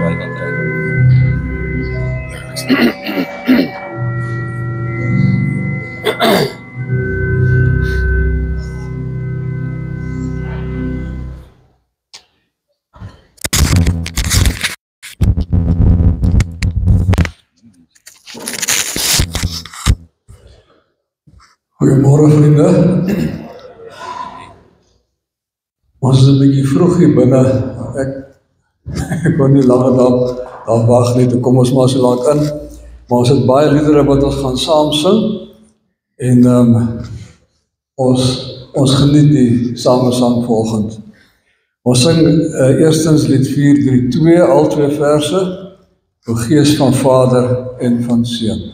naby kan kry. Goeiemôre vriende. Ons is 'n bietjie vroeg hier binne. Ek kon nie langer daar wag nie, toe kom ons maar so lank in. Maar ons het baie liedere wat ons gaan saam sing. En ons geniet die samesang volgend. Ons sing eerstens lied 432, al 2 verse. O Gees van Vader en van Seun.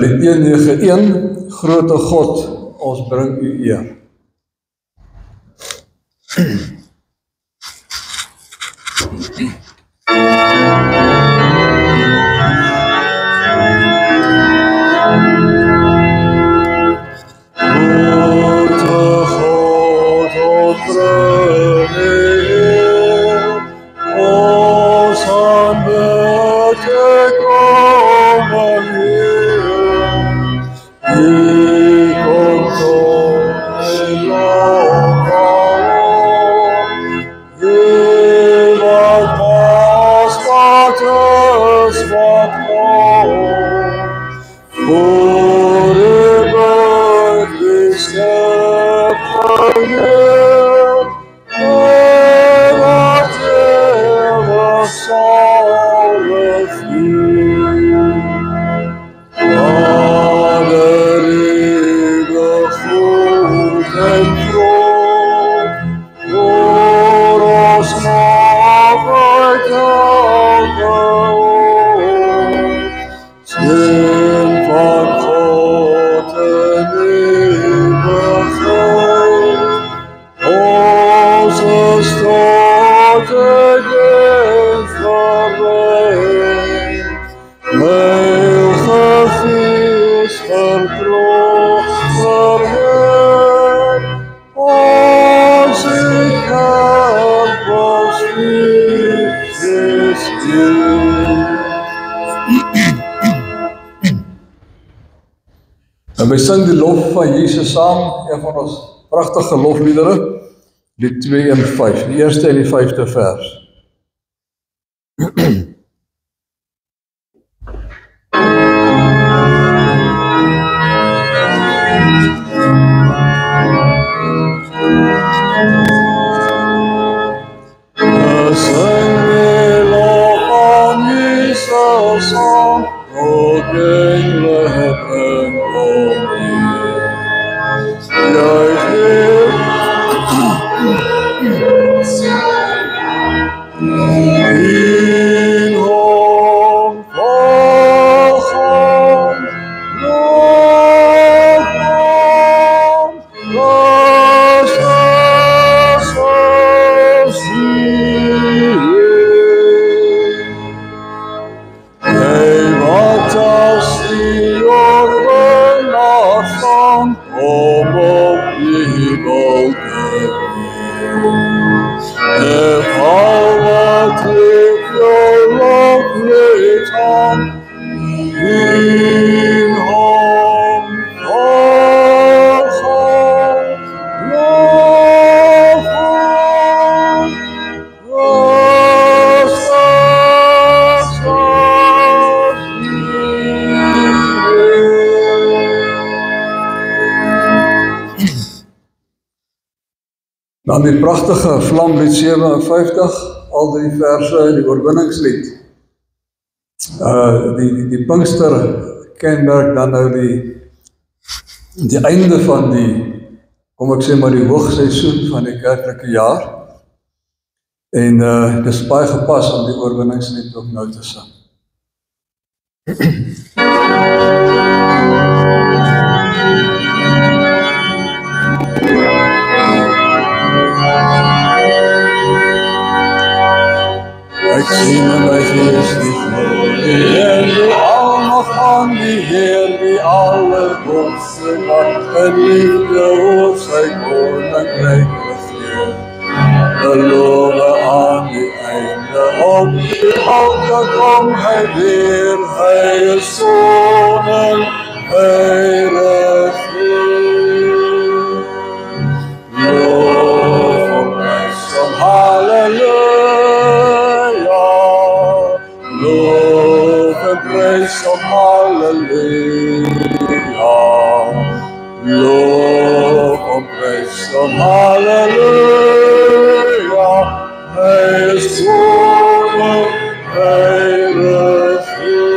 Lied 191, Grote God, ons bring u eer. En wij sing die lof van Jesus saam, een van ons pragtige lofliedere, die 2 en 5, die eerste en die 5de vers. Dan die prachtige Vlamlied 57, al 3 verse, die oorwinningslied. Die Pinkster kenmerk dan nou die einde van die, kom ek sê maar die hoogseisoen van die kerklike jaar. En dit is baie gepas om die oorwinningslied ook nou te sing. Ek sien in my gees die Heer, die almag aan die Heer, die allerhoogste mag en liefde oor sy koninkryk regeer. Gelowe aan die einde, op die altaar kom hy weer, hy is koning, hy regeer. Loof en prys hom, halleluja. Loof en prys hom, halleluja. Loof en prys hom, halleluja. Hy is koning, hy regeer.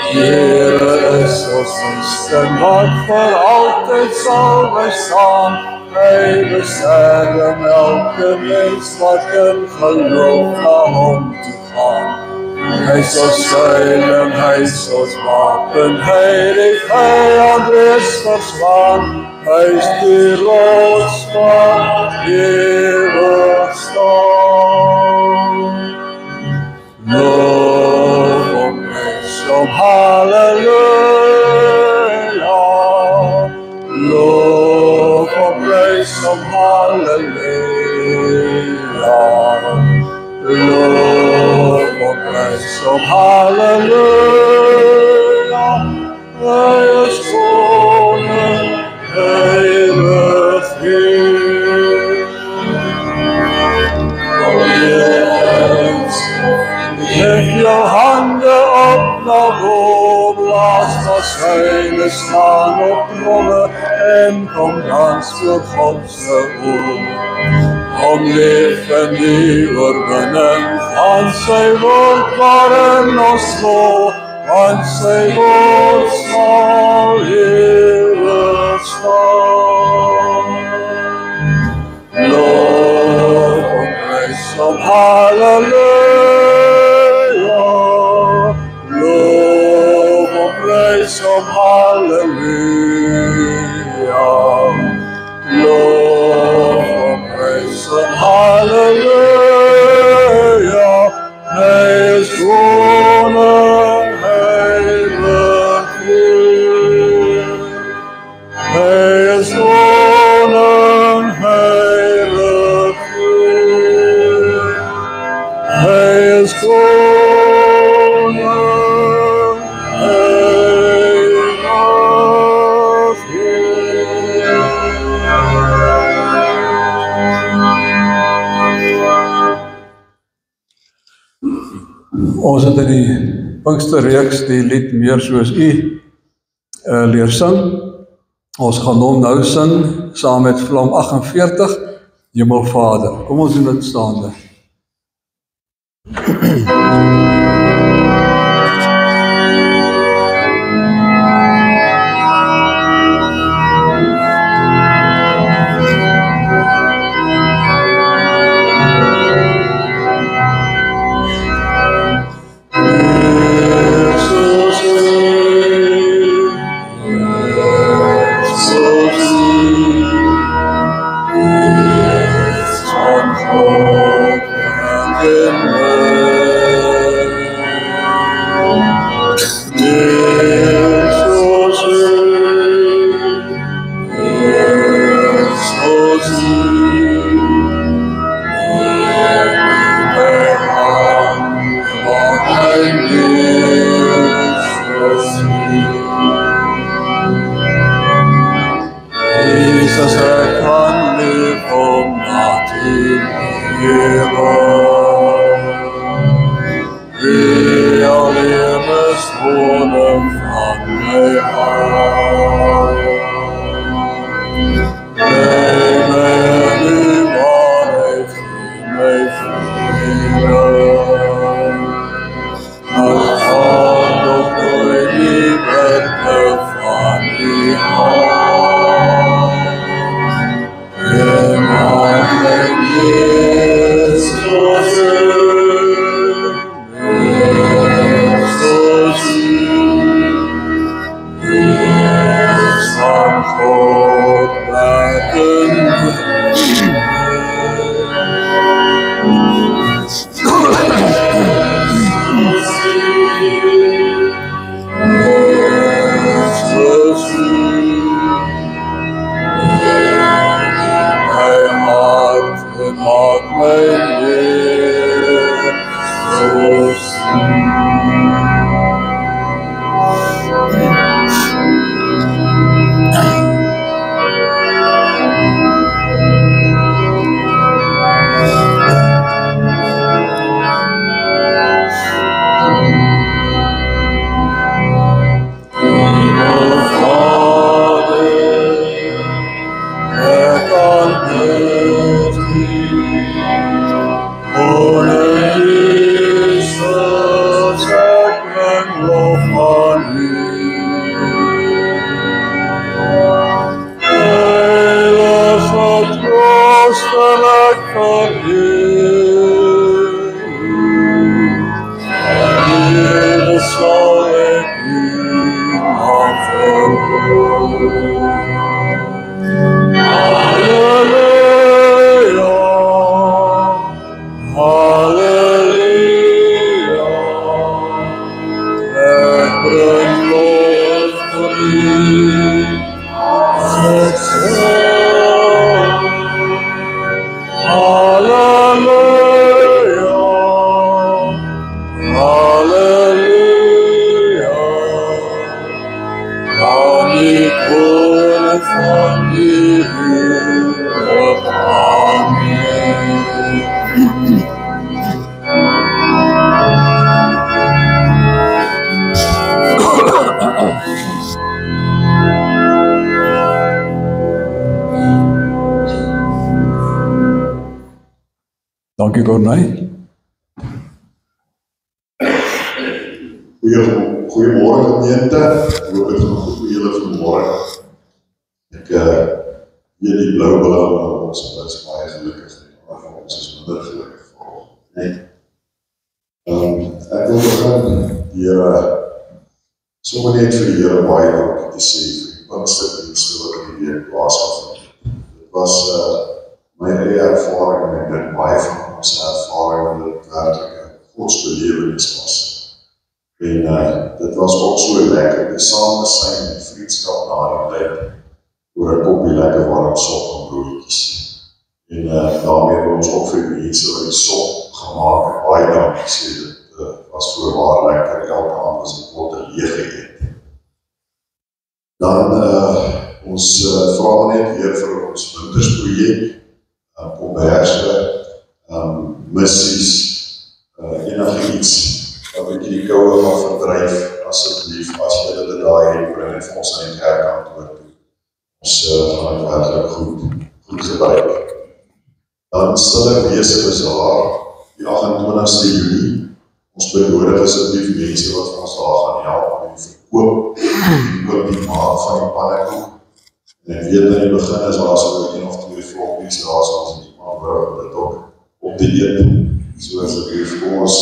Here is ons stem wat vir altyd sal bestaan. Hy beskerm elke mens wat in geloof na hom toe gaan. Hy sal skuil en hy sal wapen, hy die vyand reeds verslaan. Hy is die rots wat ewig staan. Loof en prys hom, halleluja. Loof en prys hom, halleluja. Loof en prys hom, halleluja. Hy is koning, hy regeer. Leg jou hande op na bo, blaas na syne staan op tromme en kom dans voor Godse oor. Kom leef in die oorwinning van sy woord waarin ons glo, want sy woord sal ewig staan. Loof en prys hom, halleluja. Loof en prys hom, halleluja. Loof en prys hom, halleluja. Hy is koning, hy regeer. Hy is koning, hy regeer. Hy is koning, hy Ons het in die Pinksterreeks die lied Meer soos U leer sing. Ons gaan hom nou sing saam met Psalm 48, Hemelvader. Kom ons doen dit staande. Dankie Corneille. Goeiemôre gemeente. Ek hoop dit gaan goed vir julle vanmôre. Ek weet die blou blou ons is baie gelukkig, maar van ons is minder gelukkig volg. Nee. Ek wil begin deur sommer net vir die Here baie dankie te sê vir die Pinksterdienste wat in die week plaasgevind het. Dit was my eie ervaring en ek dink baie van ons ervaring dat dit werklik 'n godsbelewenis was. En dit was ook so lekker, die saam zijn en vriendskap na die tyd oor 'n koppie lekker warm sop en broodjies. En daarmee het ons ook vir mense wat die sop gemaak het, baie dankie sê, dit was voorwaar lekker, elke aand was die potte leeg geëet. Dan ons vra net weer vir ons wintersprojek, komberse, missies, enige iets 'n bietjie die koue gaan verdryf, asseblief, as julle dit daar het, bring dit vir ons aan die kerkkantoor toe. Ons gaan dit werklik goed gebruik. Dan stille wese bazaar, die 28ste Junie. Ons benodig asseblief mense wat vir ons daar gaan help met die verkoop, die maak van die pannekoek. En ek weet in die begin is daar so 1 of 2 vlokkies, daar is ons nie, maar we dit ook op die eet. So asseblief vir ons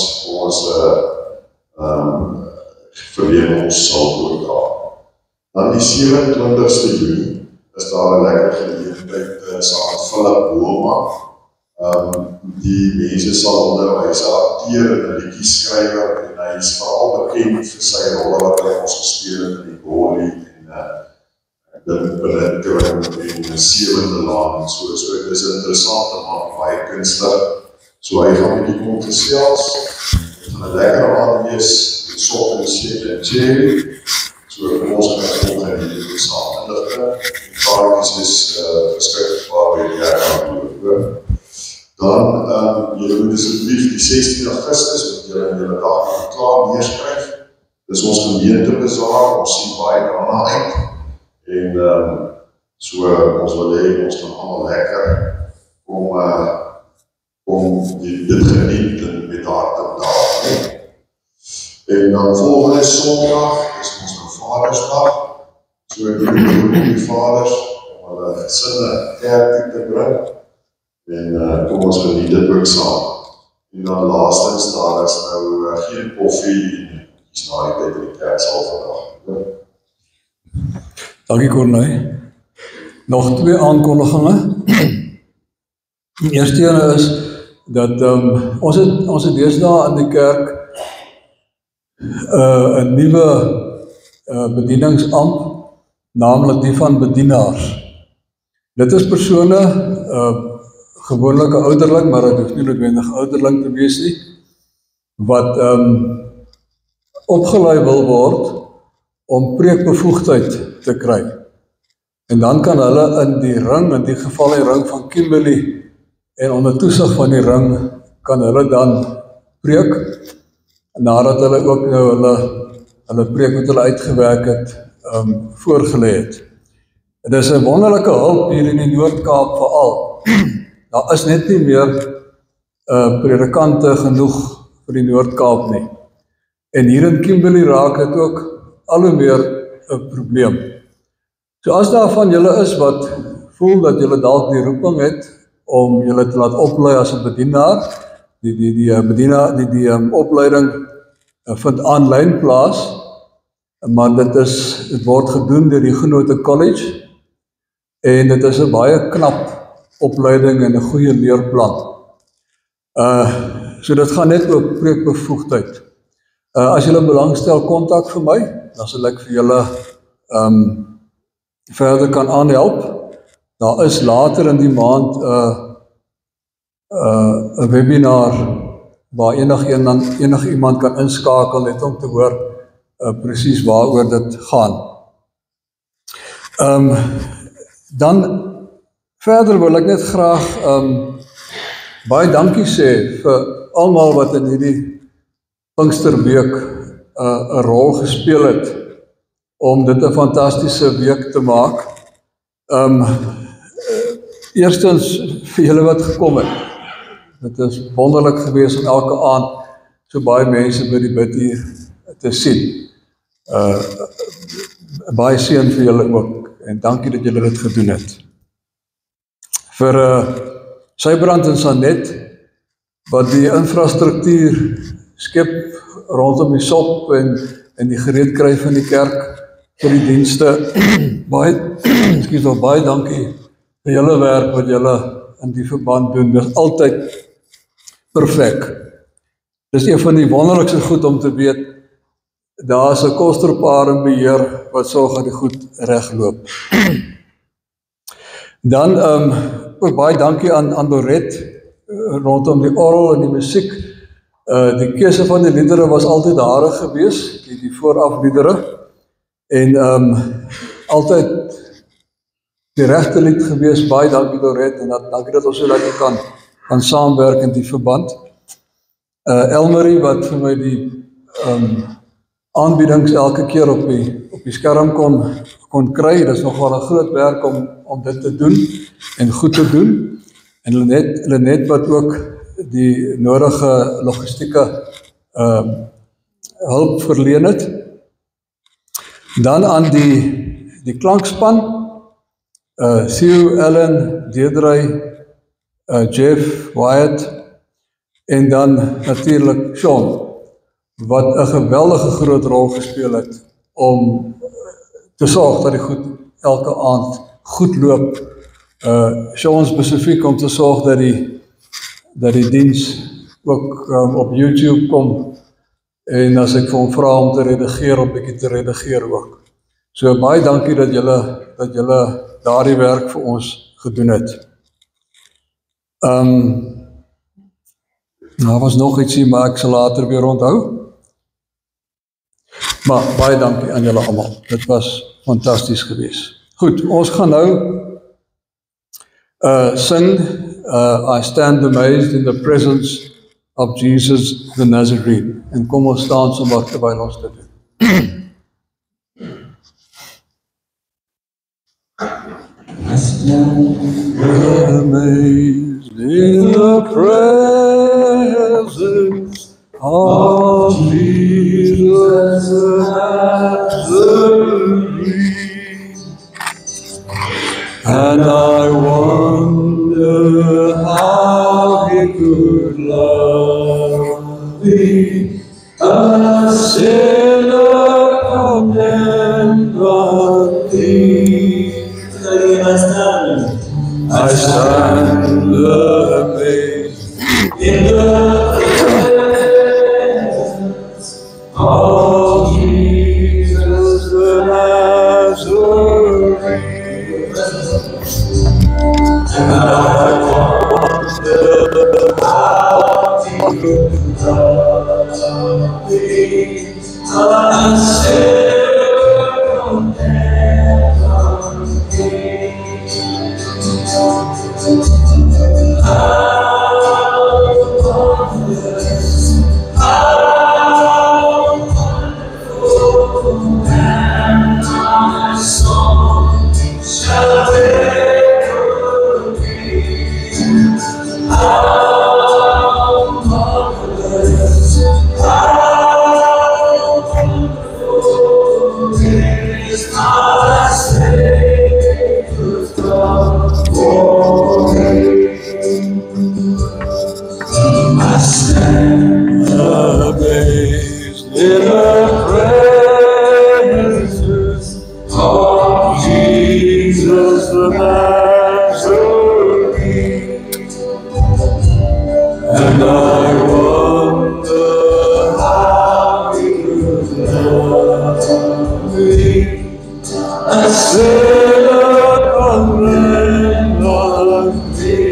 verleen ons sal ook daar. Dan die 27ste Junie is daar 'n lekker geleentheid saam met Philip Boelman. Die mense sal onderwys, 'n akteur en 'n liedjieskrywer, en hy is veral bekend vir sy rolle wat hy ons gespeel het in die Goli en Belinke en Sewende Laan en so. So dit is 'n interessante man, baie kunstig. So hy gaan met die kom gesels. Dit gaan 'n lekker aand wees, met sop en seep en cherry. So ons kan ook in die saam inligting. Die kaartjies is beskikbaar by die kerk. Dan, julle moet asseblief die 16 Augustus met julle dag klaar neerskryf. Dis ons gemeentebazaar, ons sien baie daarna uit. En so ons wil hê ons kan almal lekker om dit geniet en met hart en daad. En dan volgende Sondag is ons Vadersdag. So ek doen die vaders om hulle gesinne kerk toe te bring. En kom ons geniet dit ook saam. En dan laastens, daar is nou geen koffie en iets na die tyd in die kerk sal vandag. Dankie Corneille. Nog 2 aankondigingen. Die eerste ene is dat ons het deesdae in die kerk 'n nuwe bedieningsamp, naamlik die van bedienaars. Dit is persone, gewoonlik 'n ouderling, maar dit hoef nie noodwendig ouderling te wees nie, wat opgelei wil word om preekbevoegdheid te kry. En dan kan hulle in die ring, in die geval die ring van Kimberley, en onder toesig van die ring, kan hulle dan preek, nadat hulle ook nou hulle preek wat hulle uitgewerk het, voorgelê het. Dit is 'n wonderlike hulp hier in die Noord-Kaap veral. Daar is net nie meer predikante genoeg vir die Noord-Kaap nie. En hier in Kimberley raak dit ook al hoe meer 'n probleem. So as daar van julle is wat voel dat julle dalk die roeping het om julle te laat oplei as 'n bedienaar, die opleiding vind aanlyn plaas, maar dit word gedoen deur die Genote College en dit is 'n baie knap opleiding en 'n goeie leerplan. So dit gaan net oor preekbevoegdheid. As julle belangstel, kontak vir my, dan sal ek vir julle verder kan aanhelp. Daar is later in die maand 'n webinar waar enigiemand kan inskakel net om te hoor presies waaroor dit gaan. Dan verder wil ek net graag baie dankie sê vir almal wat in hierdie Pinksterweek 'n rol gespeel het om dit 'n fantastiese week te maak. Eerstens vir julle wat gekom het. Dit is wonderlik geweest om elke aand so baie mense by die bid hier te sien. Baie seën vir julle ook en dankie dat julle dit gedoen het. Vir Sybrand en Sanet wat die infrastruktuur skep rondom die sop en die gereed kry van die kerk vir die dienste. Baie dankie vir julle werk wat julle in die verband doen. Dit is altyd perfek. Dis een van die wonderlikste goed om te weet, daar is 'n kosterpaar in beheer wat sorg dat die goed regloop. Dan ook baie dankie aan Dorette rondom die orgel en die musiek. Die keuse van die liedere was altyd hare gewees, die voorafliedere. En altyd die regte lied gewees, baie dankie Dorette, en dankie dat ons so lekker kan saamwerk in die verband. Elmarie wat vir my die aanbiedings elke keer op die skerm kon kry. Dit is nogal 'n groot werk om dit te doen en goed te doen. En Lenet wat ook die nodige logistieke hulp verleen het. Dan aan die klankspan, Theo, Ellen, Deirdre, Jeff, Wyatt en dan natuurlik Sean, wat 'n geweldige groot rol gespeel het om te sorg dat die goed elke aand goed loop. Sean spesifiek om te sorg dat die diens ook op YouTube kom en as ek vir hom vra om te redigeer, om 'n bietjie te redigeer ook. So baie dankie dat julle daardie werk vir ons gedoen het. Daar was nog ietsie, maar ek sal later weer onthou. Maar baie dankie aan julle almal. Dit was fantasties geweest. Goed, ons gaan nou sing I stand amazed in the presence of Jesus the Nazarene. En kom ons staan sommer terwyl ons dit doen. I stand amazed in the presence of Jesus the Nazarene, and I wonder how he could love me, a sinner condemned but thee. I stand amazed in the presence of Jesus the Nazarene, and I wonder how he could love me, a sinner condemned but thee.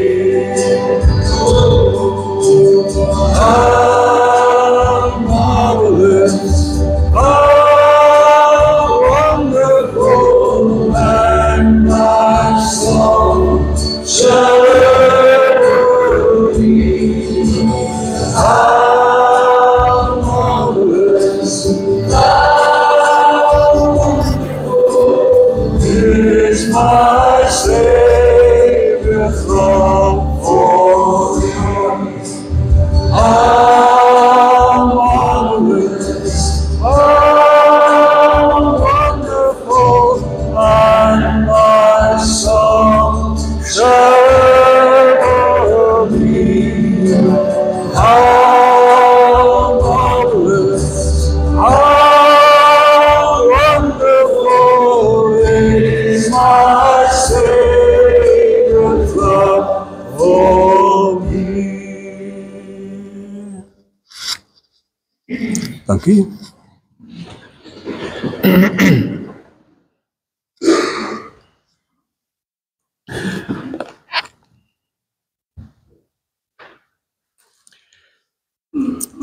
Dankie.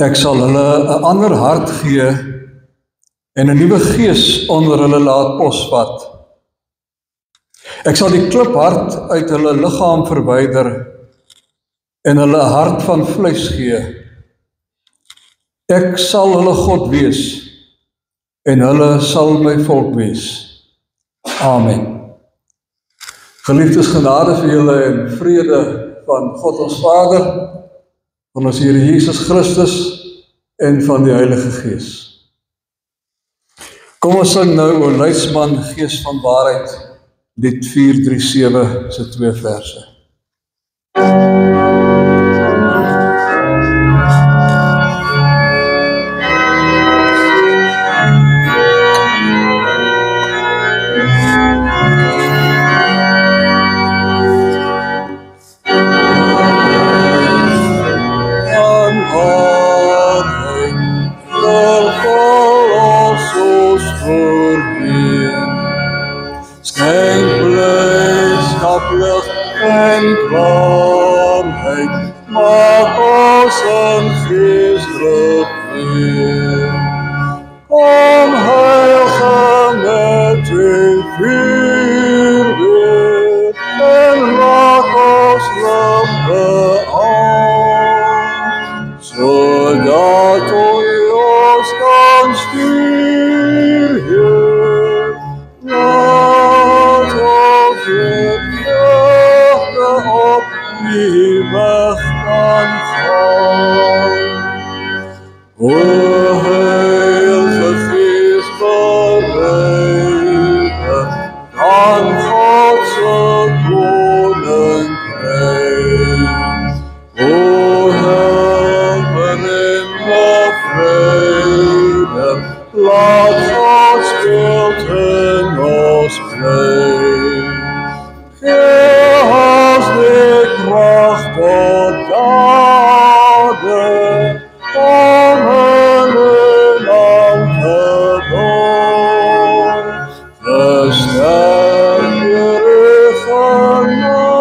Ek sal hulle 'n ander hart gee en 'n nuwe gees onder hulle laat posvat. Ek sal die kliphart uit hulle liggaam verwyder en hulle 'n hart van vleis gee. Ek sal hulle God wees, en hulle sal my volk wees. Amen. Geliefdes, genade vir julle en vrede van God ons Vader, van ons Here Jesus Christus en van die Heilige Gees. Kom ons sing nou O Leidsman, Gees van Waarheid, lied 437 se 2 verse. En klaarheid, maak ons in geestdruk weer. Kom heilige met uw vuur weer, en raak ons lippe aan, zodat u ons kan stuur, Heer. Laat ons het op die weg kan gaan. O Heilige Gees, bereide aan Godse koninkrijk. O helper en bevrijder, laat Gods beeld in ons bly. Geef ons de kracht tot daden, om hun land te doen. Versterk uw genade,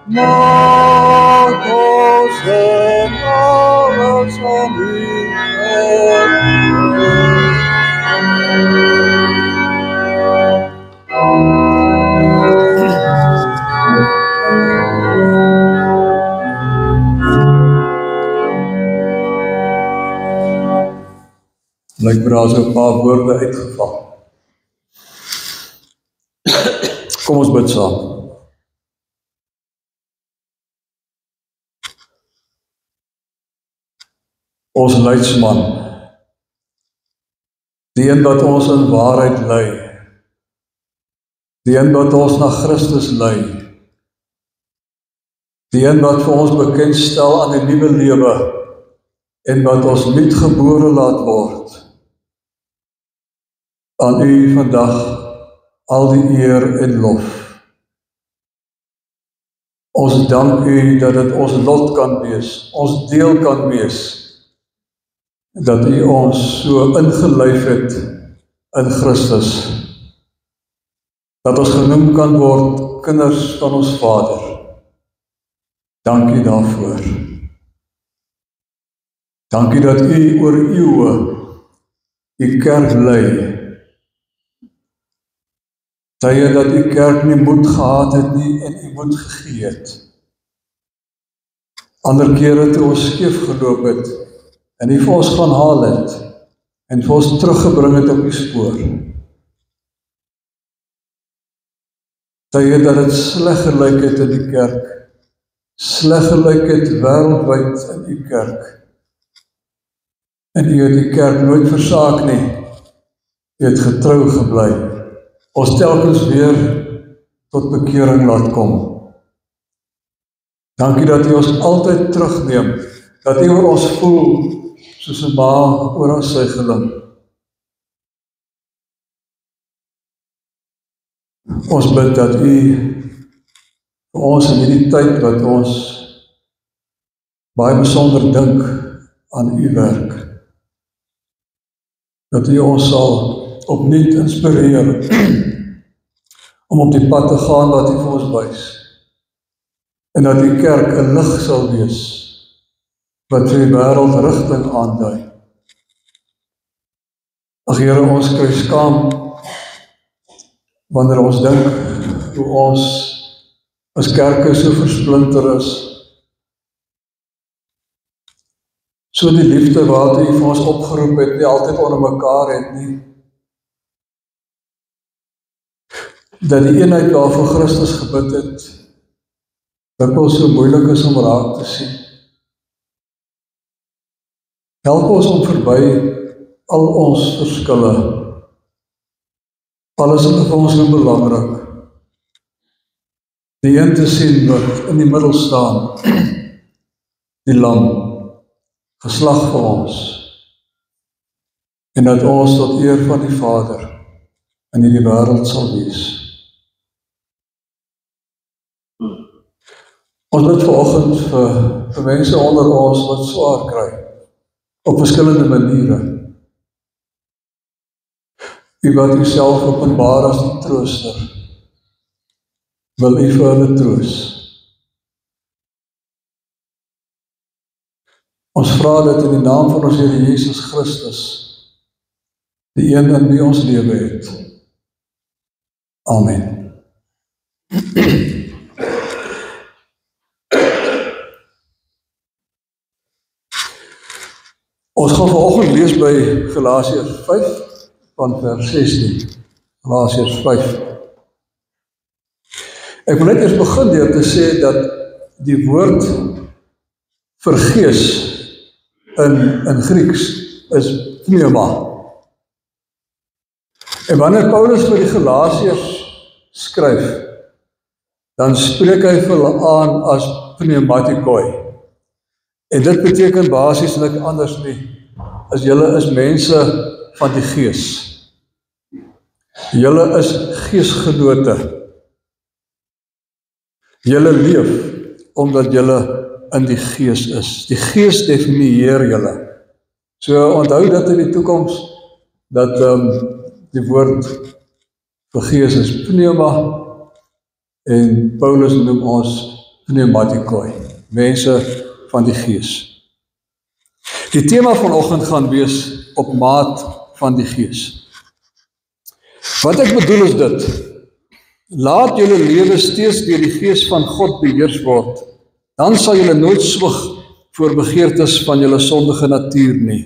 maak ons in alles aan u Lyk maar daar so 'n paar woorde uitgeval. Kom ons bid saam. Ons leidsman, die een wat ons in waarheid lei, die een wat ons na Christus lei, die een wat vir ons bekendstel aan die nuwe lewe en wat ons nuutgebore laat word. Aan u vandag al die eer en lof. Ons dank u dat dit ons lot kan wees, ons deel kan wees, dat u ons so ingelyf het in Christus, dat ons genoem kan word kinders van ons Vader. Dank u daarvoor. Dank u dat u oor eeue die kerk lei. Tye dat die kerk nie moed gehad het nie en u moed gegee het. Ander kere toe ons skeef geloop het en u vir ons gaan haal het en vir ons teruggebring het op die spoor. Tye dat het sleg gelyk het in die kerk, sleg gelyk het wêreldwyd in u kerk. En u het die kerk nooit versaak nie, u het getrou gebly. Ons telkens weer tot bekering laat kom. Dankie dat u ons altyd terugneem, dat u oor ons voel, soos 'n ma oor ons suigeling. Ons bid dat u vir ons in hierdie tyd wat ons baie besonder dink aan u werk, dat u ons sal opnuut inspireer om op die pad te gaan wat u vir ons wys, en dat die kerk 'n lig sal wees wat vir die wêreld rigting aandui. Ag Here, ons kry skaam wanneer ons dink hoe ons as kerke so versplinter is, So die liefde wat U vir ons opgeroep het, nie altyd onder mekaar het nie. Dat die eenheid waarvoor Christus gebid het, dikwels so moeilik is om raak te sien. Help ons om verby al ons verskille, alles is vir ons so belangrik, die een te sien wat in die middel staan, die lam, geslag vir ons, en dat ons tot eer van die Vader in die wêreld sal wees. Ons bid vanoggend vir mense onder ons wat swaar kry, op verskillende maniere. U wat U self openbaar as die trooster, wil U vir hulle troos. Ons vra dit in die naam van ons Here Jesus Christus, die een in wie ons lewe het. Amen. Ons gaan vanoggend lees by Galasiërs 5 van vers 16. Galasiërs 5. Ek wil net eers begin deur te sê dat die woord vir gees in Grieks is pneuma. En wanneer Paulus vir die Galasiërs skryf, dan spreek hy vir hulle aan as pneumatikoi. En dit beteken basies niks anders nie, as julle is mense van die gees. Julle is geesgenote. Julle leef, omdat julle in die gees is. Die gees definieer julle. So onthou dat in die toekoms, dat die woord vir gees is pneuma, en Paulus noem ons pneumatikoi, mense van die gees. Die tema vanoggend gaan wees op maat van die gees. Wat ek bedoel is dit: laat julle lewe steeds deur die gees van God beheers word, dan sal julle nooit swig voor begeertes van julle sondige natuur nie.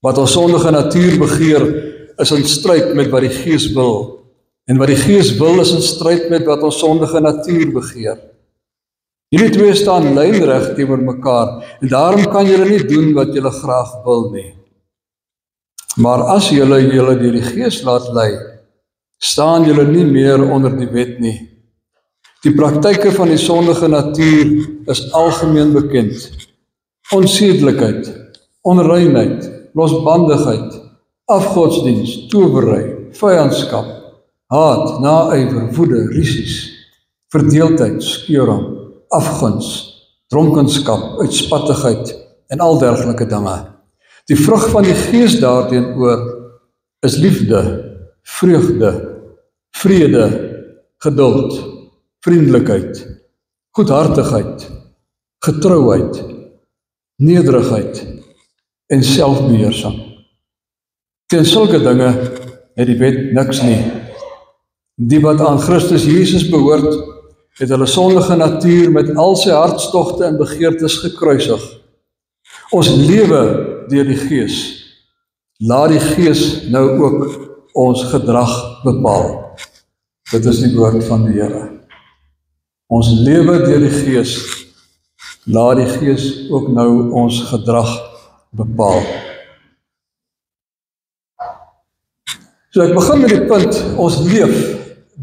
Wat ons sondige natuur begeer, is in stryd met wat die gees wil, en wat die gees wil is in stryd met wat ons sondige natuur begeer. Hierdie twee staan lynreg teenoor mekaar, en daarom kan julle nie doen wat julle graag wil nie. Maar as julle deur die gees laat lei, staan julle nie meer onder die wet nie. Die praktyke van die sondige natuur is algemeen bekend. Onsedelikheid, onreinheid, losbandigheid, afgodsdiens, towery, vyandskap, haat, naaiwer, woede, rusies, verdeeldheid, skeuring, afguns, dronkenskap, uitspattigheid en al dergelike dinge. Die vrug van die gees daarteenoor is liefde, vreugde, vrede, geduld, vriendelikheid, goedhartigheid, getrouheid, nederigheid en selfbeheersing. Teen sulke dinge het die wet niks nie. Die wat aan Christus Jesus behoort, het hulle sondige natuur met al sy hartstogte en begeertes gekruisig. Ons lewe deur die gees. Laat die gees nou ook ons gedrag bepaal. Dit is die woord van die Here. Ons lewe deur die gees. Laat die gees ook nou ons gedrag bepaal. So ek begin met die punt, ons leef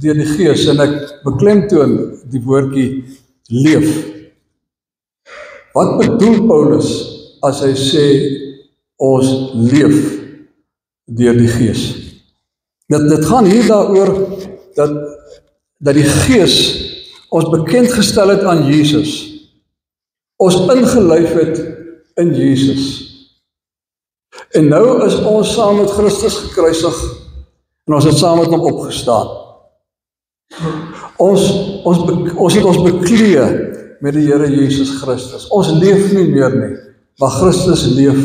deur die gees, en ek beklemtoon die woordjie leef. Wat bedoel Paulus as hy sê ons leef deur die gees? Dit gaan hier daaroor dat die gees ons bekend gestel het aan Jesus, ons ingelyf het in Jesus. En nou is ons saam met Christus gekruisig, en ons het saam met hom opgestaan. Ons het ons beklee met die Here Jesus Christus. Ons leef nie meer nie, maar Christus leef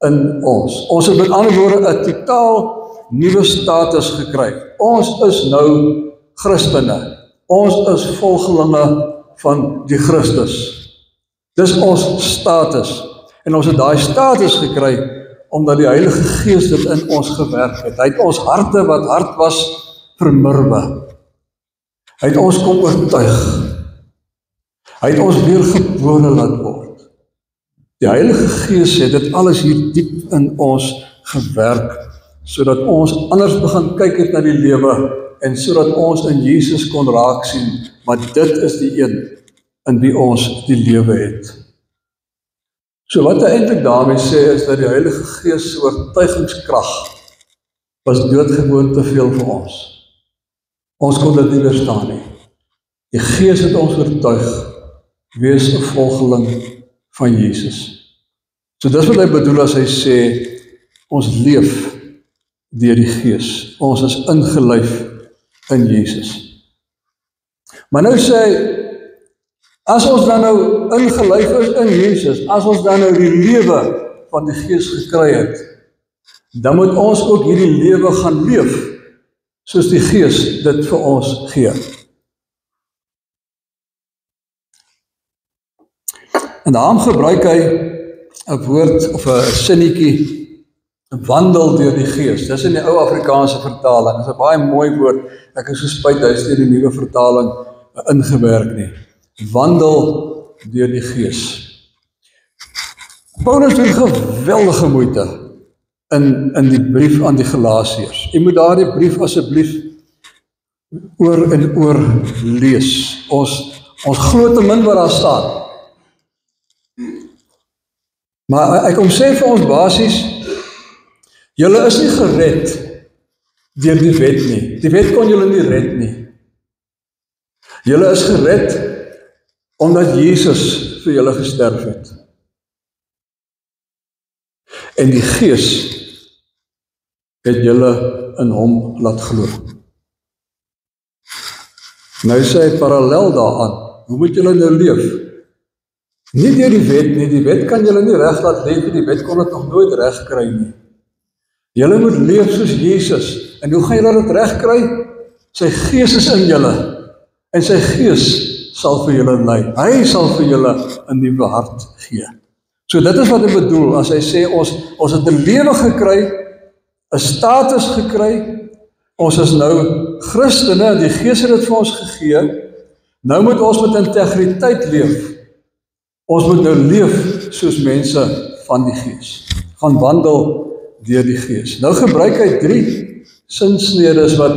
in ons. Ons het met ander woorde 'n totaal nuwe status gekry. Ons is nou Christene. Ons is volgelinge van die Christus. Dis ons status. En ons het daai status gekry, omdat die Heilige Gees dit in ons gewerk het. Hy het ons harte wat hard was, vermurwe. Hy het ons kom oortuig. Hy het ons weer gebore laat word. Die Heilige Gees het dit alles hier diep in ons gewerk, sodat ons anders begin kyk het na die lewe, en sodat ons in Jesus kon raak sien, maar dit is die een in wie ons die lewe het. So wat hy eintlik daarmee sê, is dat die Heilige Gees se oortuigingskrag was doodgewoon te veel vir ons. Ons kon dit nie weerstaan nie. Die Gees het ons oortuig, wees 'n volgeling van Jesus. So dis wat hy bedoel as hy sê, ons leef deur die Gees. Ons is ingelyf in Jesus. Maar nou sê hy, as ons dan nou ingelyf is in Jesus, as ons dan nou die lewe van die Gees gekry het, dan moet ons ook hierdie lewe gaan leef, soos die Gees dit vir ons gee. En daarom gebruik hy 'n woord of 'n sinnetjie, 'n wandel deur die Gees. Dis in die ou Afrikaanse vertaling. Dis 'n baie mooi woord. Ek is so spyt hy is nie die nuwe vertaling ingewerk nie. Wandel deur die Gees. Paulus doen geweldige moeite in die brief aan die Galasiërs. Jy moet daardie brief asseblief oor en oor lees. Ons glo te min wat daar staan. Maar hy kom sê vir ons basies, julle is nie gered deur die wet nie. Die wet kon julle nie red nie. Julle is gered omdat Jesus vir julle gesterf het. En die Gees het julle in hom laat glo. Nou sê hy parallel daaraan, hoe moet julle nou leef? Nie deur die wet nie, die wet kan julle nie reg laat leef, die wet kon dit nog nooit reg kry nie. Julle moet leef soos Jesus, en hoe gaan julle dit reg kry? Sy Gees is in julle, en sy Gees sal vir julle lei. Hy sal vir julle 'n nuwe hart gee. So dit is wat hy bedoel, as hy sê, ons het 'n lewe gekry, 'n status gekry, ons is nou Christene, die Gees het dit vir ons gegee, nou moet ons met integriteit leef. Ons moet nou leef soos mense van die Gees, gaan wandel deur die Gees. Nou gebruik hy 3 sinsnedes wat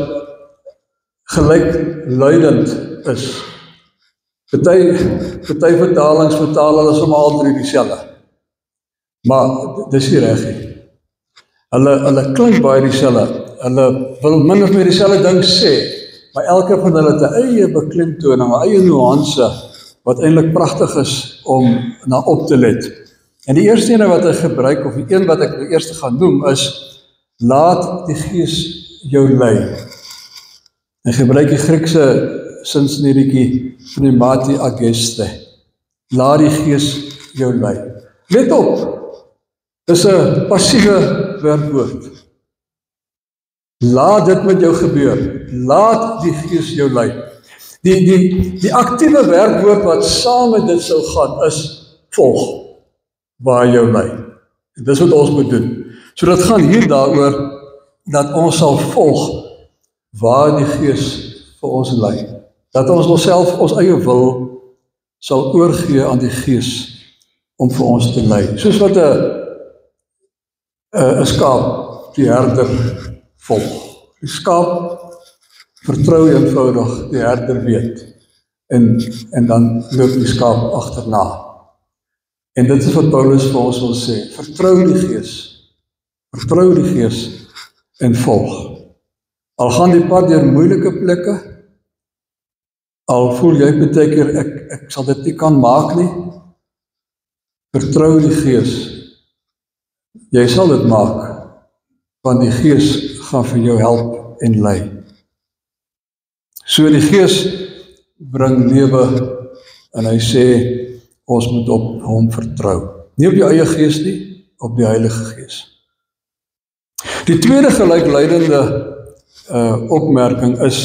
gelykluidend is. Party vertalings vertaal hulle sommer al 3 dieselfde. Maar dis nie reg nie. Hulle klink baie dieselfde. Hulle wil min of meer dieselfde ding sê, maar elke van hulle het 'n eie beklemtoning, 'n eie nuance wat eintlik pragtig is om na op te let. En die eerste ene wat hy gebruik, of die een wat ek die eerste gaan noem, is laat die Gees jou lei. Hy gebruik die Griekse sinsnedetjie pneumati ageste. Laat die Gees jou lei. Let op, dis 'n passiewe werkwoord. Laat dit met jou gebeur. Laat die Gees jou lei. Die aktiewe werkwoord wat saam met dit sou gaan is volg waar jou lei. En dis wat ons moet doen. So dit gaan hier daaroor dat ons sal volg waar die Gees vir ons lei. Dat ons onsself, ons eie wil sal oorgee aan die Gees om vir ons te lei. Soos wat 'n skaap die herder volg. Die skaap vertrou eenvoudig, die herder weet. En dan loop die skaap agterna. En dit is wat Paulus vir ons wil sê. Vertrou die Gees. Vertrou die Gees en volg. Al gaan die pad deur moeilike plekke, al voel jy baie keer ek sal dit nie kan maak nie, vertrou die Gees. Jy sal dit maak, want die Gees gaan vir jou help en lei. So die Gees bring lewe, en hy sê, ons moet op hom vertrou. Nie op jou eie gees nie, op die Heilige Gees. Die tweede gelykluidende opmerking is,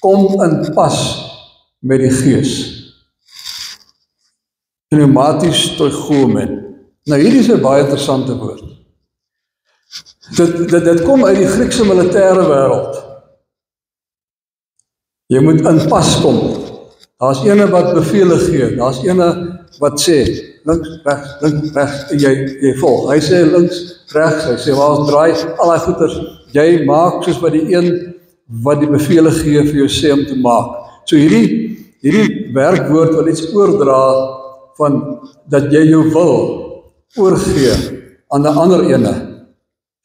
kom in pas met die Gees. Pneumaties toigomen. Nou hierdie is 'n baie interessante woord. Dit kom uit die Griekse militêre wêreld. Jy moet in pas kom. Daar's ene wat bevele gee, daar's ene wat sê, links, regs, en jy volg. Hy sê links, regs, hy sê waar ons draai, al daai goeters, jy maak soos wat die een wat die bevele gee vir jou sê om te maak. So hierdie werkwoord wil iets oordra van dat jy jou wil oorgee aan 'n ander ene,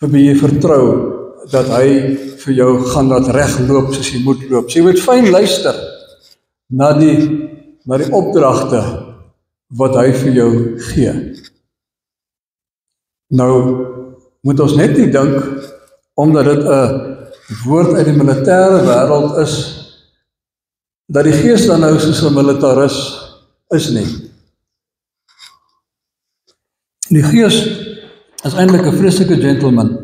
vir wie jy vertrou, dat hy vir jou gaan laat reg loop soos jy moet loop. So jy moet fyn luister na die opdragte wat hy vir jou gee. Nou moet ons net nie dink, omdat dit 'n woord uit die militêre wêreld is, dat die Gees dan nou soos 'n militaris is nie. Die Gees is eintlik 'n vreeslike gentleman.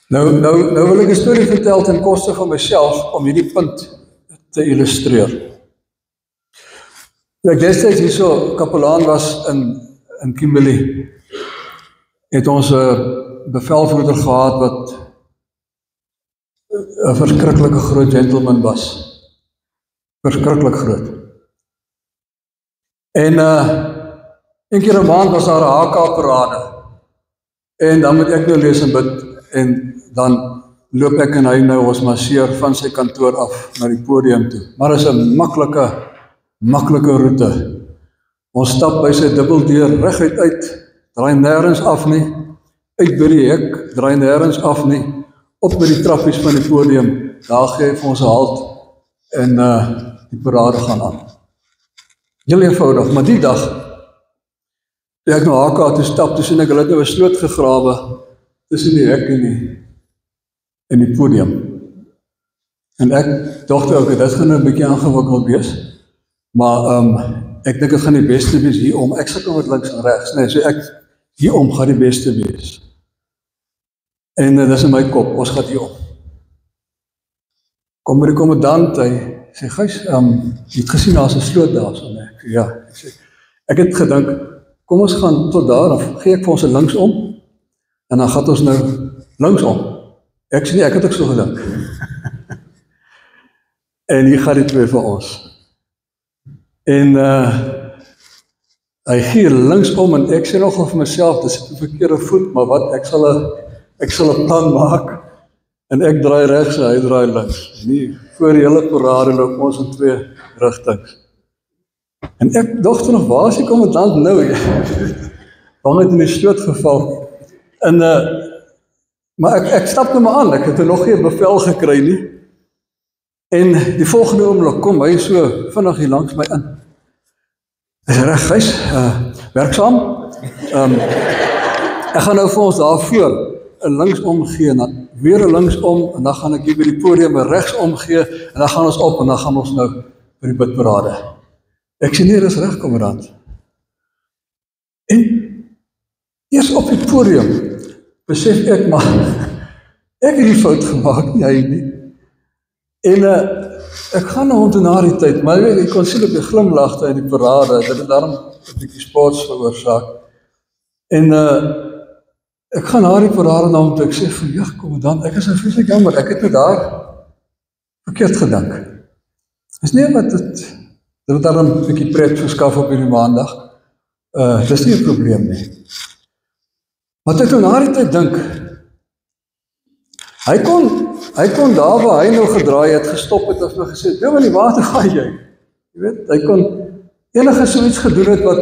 Nou wil ek 'n storie vertel ten koste van myself om hierdie punt te illustreer. Ek destyds hierso kapelaan was in Kimberley, het ons 'n bevelvoerder gehad wat 'n verskriklike groot gentleman was. Verskriklik groot. En een keer 'n maand was daar 'n HK-parade. En dan moet ek nou lees en bid, en dan loop ek en hy nou ons marseer van sy kantoor af na die podium toe. Maar dit is 'n maklike roete. Ons stap by sy dubbeldeur reguit uit, draai nêrens af nie, uit by die hek, draai nêrens af nie, op by die trappies van die podium, daar gee hy vir ons 'n halt, en die parade gaan aan. Heel eenvoudig, maar die dag, toe ek na HK toe stap, toe sien ek, hulle het nou 'n sloot gegrawe tussen die hek en die podium. En ek dacht ook, dit gaan nou 'n bietjie aangewikkeld wees, maar ek dink dit gaan die beste wees hierom. Ek sukkel met links en regs, nee, so ek hierom gaan die beste wees. En dis in my kop, ons gaan hierom. Kom by die kommandant, hy sê, Gys, jy het gesien daar's 'n sloot daar, so nee. Ja, ek het gedink, kom ons gaan tot daar, of gee ek vir ons 'n linksom, en dan gaan ons nou linksom. Ek sê nie, ek het ook so gedink. En hier gaan die twee vir ons. En hy gee linksom, en ek sê nogal vir myself, dis 'n verkeerde voet, maar wat, ek sal 'n plan maak, en ek draai regs, en hy draai links. Nie, voor die hele parade loop ons in twee rigtings. En ek dacht nog, waar is die kommandant nou? Bang het in die sloot geval. En, maar ek stap nou maar aan, ek het nog geen bevel gekry nie. En die volgende oomblik kom hy so vinnig hier langs my in. Hy sê, reg, Gys, werksaam. Ek gaan nou vir ons daarvoor 'n linksom gee, en dan weer 'n linksom, en dan gaan ek hier by die podium 'n regsom gee, en dan gaan ons op, en dan gaan ons nou by die bidparade. Ek sê, nee, dis reg, kommandant. En eers op die podium besef ek, maar ek het die fout gemaak, nie hy nie. En ek gaan nou om na die tyd, maar ek kon sien op die glimlagte in die parade, dat het daarom 'n bietjie sports veroorsaak. En ek gaan na die parade na hom toe, ek sê van, ja, kommandant, ek is nou vreeslik jammer, ek het nou daar verkeerd gedink. Is nie wat dit daarom 'n bietjie pret verskaf op hierdie maandag. Dis nie 'n probleem nie. Wat ek nou na die tyd dink, hy kon daar waar hy nou gedraai het, gestop het, of nou gesê, Dominee, waar toe gaan jy? Jy weet, hy kon enige so iets gedoen het wat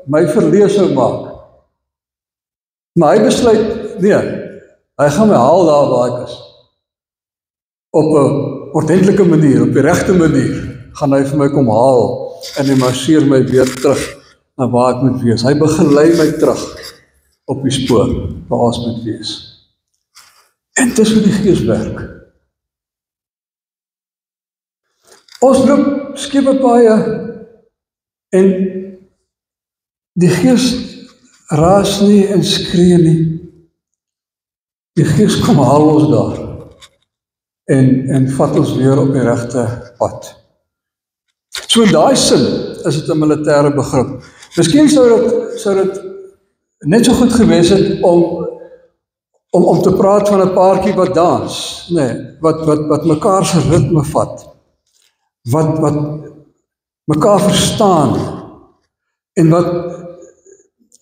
my verlees sou maak. Maar hy besluit, nee, hy gaan my haal daar waar ek is. Op 'n ordentlike manier, op die regte manier, gaan hy vir my kom haal, en hy marseer my weer terug na waar ek moet wees. Hy begelei my terug op die spoor, waar ons moet wees. En dis hoe die Gees werk. Ons loop skewe paaie, en die Gees raas nie en skree nie. Die Gees kom haal ons daar, en vat ons weer op die regte pad. So in daai sin is dit 'n militêre begrip. Miskien sou dit net so goed gewees het om te praat van 'n paartjie wat dans, nee, wat mekaar se ritme vat, wat mekaar verstaan, en wat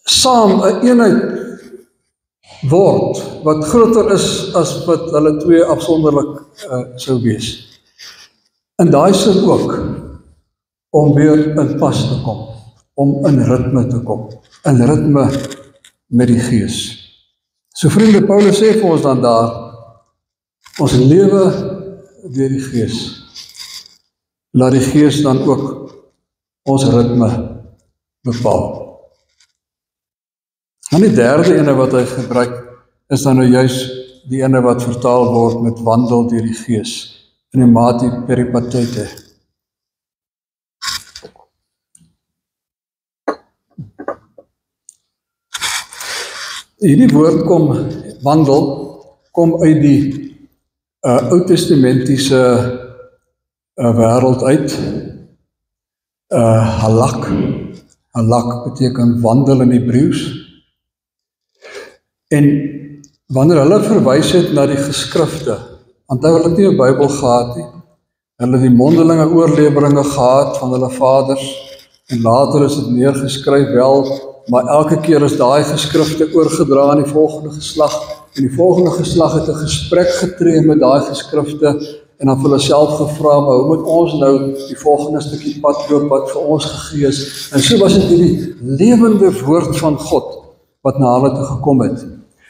saam 'n eenheid word, wat groter is as wat hulle twee afsonderlik sou wees. In daai sin ook, om weer in pas te kom, om in ritme te kom, in ritme met die Gees. So vriende, Paulus sê vir ons dan daar, ons lewe deur die Gees. Laat die Gees dan ook ons ritme bepaal. En die derde ene wat hy gebruik, is dan nou juis die ene wat vertaal word met wandel deur die Gees, pneumati peripatete. Hierdie woord kom uit die Oud-testamentiese wêreld uit. Halak beteken wandel in Hebreëus. En wanneer hulle verwys het na die geskrifte, onthou hulle het nie 'n Bybel gehad nie, hulle het die mondelinge oorleweringe gehad van hulle vaders, en later is dit neergeskryf wel, maar elke keer is daai geskrifte oorgedra aan die volgende geslag, en die volgende geslag het 'n gesprek getree met daai geskrifte, en dan vir hulle self gevra, maar hoe moet ons nou die volgende stukkie pad loop wat vir ons gegee is? En so was dit die lewende woord van God wat na hulle toe gekom het.